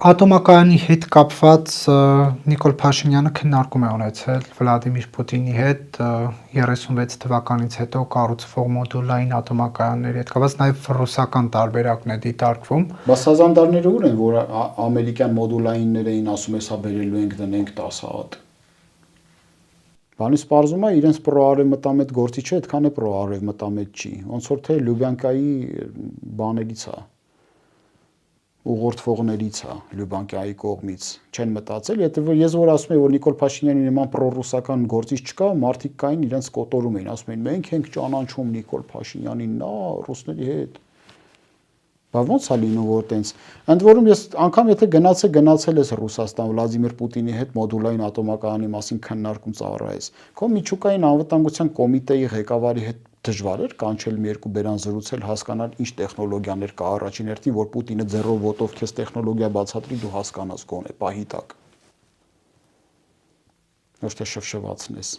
Ատոմակայանի հետ կապված Նիկոլ Փաշինյանը քննարկում է ունեցել Վլադիմիր Պուտինի հետ 36 թվականից հետո կառուցվող մոդուլային ատոմակայանների հետ կապված, նաև ռուսական տարբերակն է դիտարկվում։ Բայց սազանդարները ուր են, որ ամերիկյան մոդուլայիններ էին ասում, հեսա բերելու ենք դնենք 10 հատ։ Բանից պարզում է իրենց պրոարևմտամետ գործի չէ, այդքան է պրոարևմտամետ չի։ Ոնց որ թե Լյուբյանկայի բաներից է, ուղղորդվողներից է Լյուբանկայի կողմից չեն մտածել, ես որ ասում եմ, որ Նիկոլ Փաշինյանի նման պրոռուսական գործիչ չկա, մարդիկ կային իրենց կոտորում էին, ասում էին մենք ենք ճանաչում Նիկոլ Փաշինյանին, նա ռուսների հետ։ Բա ո՞նց է լինում, որ տենց։ Ընդ որում ես անգամ եթե գնացել ես Ռուսաստան Վլադիմիր Պուտինի հետ մոդուլային ատոմակայանի մասին քննարկում ծառայես, քո միջուկային անվտանգության կոմիտեի ղեկավարի հետ դժվար էր կանչել մի երկու բերան զրուցել, հասկանալ ինչ տեխնոլոգիաներ կա առաջին հերթին, որ Պուտինը ձեռով ոտով քեզ տեխնոլոգիա բացատրի, դու հասկանաս գոնե պահի տակ։ Ոչ թե շվշվացնես։